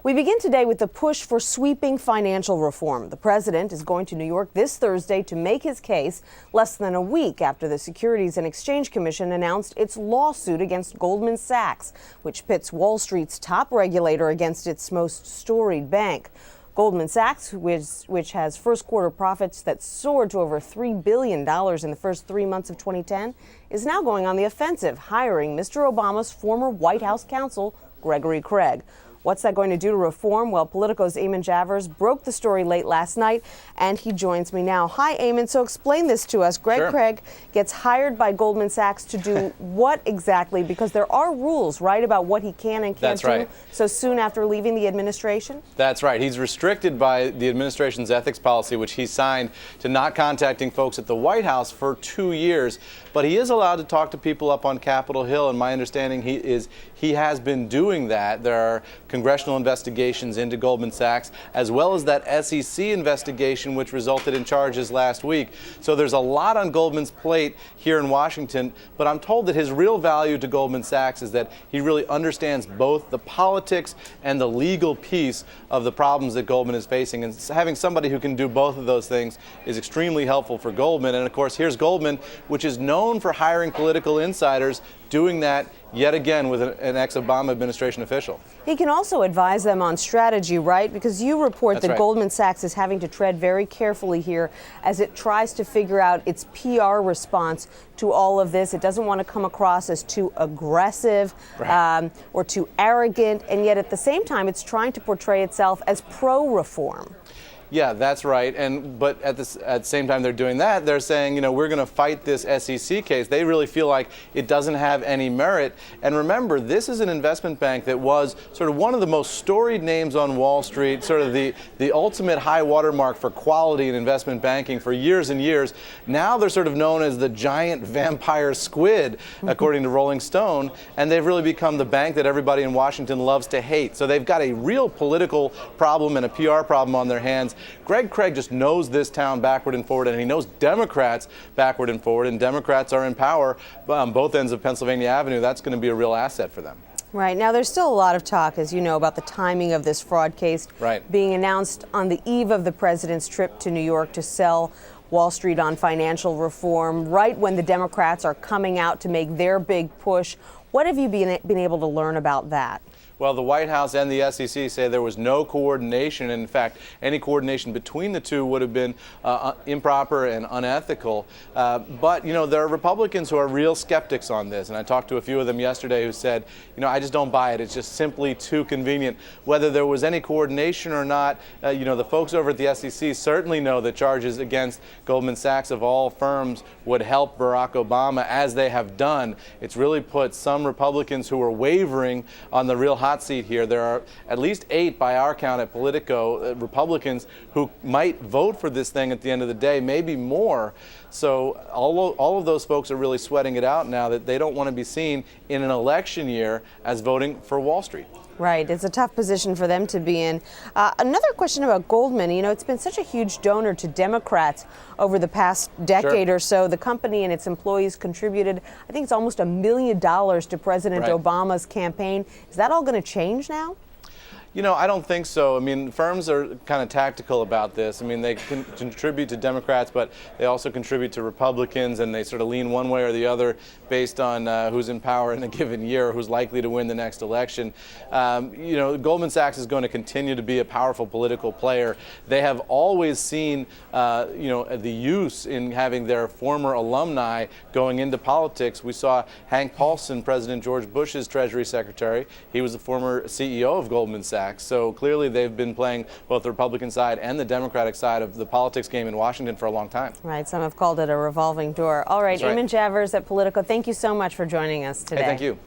We begin today with the push for sweeping financial reform. The president is going to New York this Thursday to make his case less than a week after the Securities and Exchange Commission announced its lawsuit against Goldman Sachs, which pits Wall Street's top regulator against its most storied bank. Goldman Sachs, which has first quarter profits that soared to over $3 billion in the first 3 months of 2010, is now going on the offensive, hiring Mr. Obama's former White House counsel, Gregory Craig. What's that going to do to reform? Well, Politico's Eamon Javers broke the story late last night, and he joins me now. Hi, Eamon. So explain this to us. Greg Craig gets hired by Goldman Sachs to do what exactly? Because there are rules, right, about what he can and can't do so soon after leaving the administration? That's right. He's restricted by the administration's ethics policy, which he signed, to not contacting folks at the White House for 2 years. But he is allowed to talk to people up on Capitol Hill, and my understanding he has been doing that. There are congressional investigations into Goldman Sachs, as well as that S.E.C. investigation, which resulted in charges last week. So there's a lot on Goldman's plate here in Washington, but I'm told that his real value to Goldman Sachs is that he really understands both the politics and the legal piece of the problems that Goldman is facing. And having somebody who can do both of those things is extremely helpful for Goldman. And of course, here's Goldman, which is known for hiring political insiders, doing that yet again with an ex-Obama administration official. He can also advise them on strategy, right? Because you report that Goldman Sachs is having to tread very carefully here as it tries to figure out its PR response to all of this. It doesn't want to come across as too aggressive or too arrogant, and yet at the same time, it's trying to portray itself as pro-reform. Yeah, that's right. But at the same time they're doing that, they're saying, you know, we're going to fight this S.E.C. case. They really feel like it doesn't have any merit. And remember, this is an investment bank that was sort of one of the most storied names on Wall Street, sort of the ultimate high watermark for quality in investment banking for years and years. Now they're sort of known as the giant vampire squid, according to Rolling Stone, and they've really become the bank that everybody in Washington loves to hate. So they've got a real political problem and a PR problem on their hands. Greg Craig just knows this town backward and forward, and he knows Democrats backward and forward, and Democrats are in power on both ends of Pennsylvania Avenue. That's going to be a real asset for them. Right. Now, there's still a lot of talk, as you know, about the timing of this fraud case being announced on the eve of the president's trip to New York to sell Wall Street on financial reform, right when the Democrats are coming out to make their big push. What have you been able to learn about that? Well, the White House and the S.E.C. say there was no coordination. In fact, any coordination between the two would have been improper and unethical. But, you know, there are Republicans who are real skeptics on this. And I talked to a few of them yesterday who said, you know, I just don't buy it. It's just simply too convenient. Whether there was any coordination or not, you know, the folks over at the S.E.C. certainly know that charges against Goldman Sachs of all firms would help Barack Obama, as they have done. It's really put some Republicans who are wavering on the real hot seat here. There are at least 8 by our count at Politico, Republicans who might vote for this thing at the end of the day, maybe more. So all of those folks are really sweating it out now that they don't want to be seen in an election year as voting for Wall Street. Right. It's a tough position for them to be in. Another question about Goldman. You know, it's been such a huge donor to Democrats over the past decade or so. The company and its employees contributed, I think it's almost $1 million to President Obama's campaign. Is that all going to change now? You know, I don't think so. I mean, firms are kind of tactical about this. I mean, they can contribute to Democrats, but they also contribute to Republicans, and they sort of lean one way or the other based on who's in power in a given year or who's likely to win the next election. You know, Goldman Sachs is going to continue to be a powerful political player. They have always seen, you know, the use in having their former alumni going into politics. We saw Hank Paulson, President George Bush's Treasury Secretary. He was the former CEO of Goldman Sachs. So clearly they've been playing both the Republican side and the Democratic side of the politics game in Washington for a long time. Right. Some have called it a revolving door. All right. Eamon Javers at Politico, thank you so much for joining us today. Hey, thank you.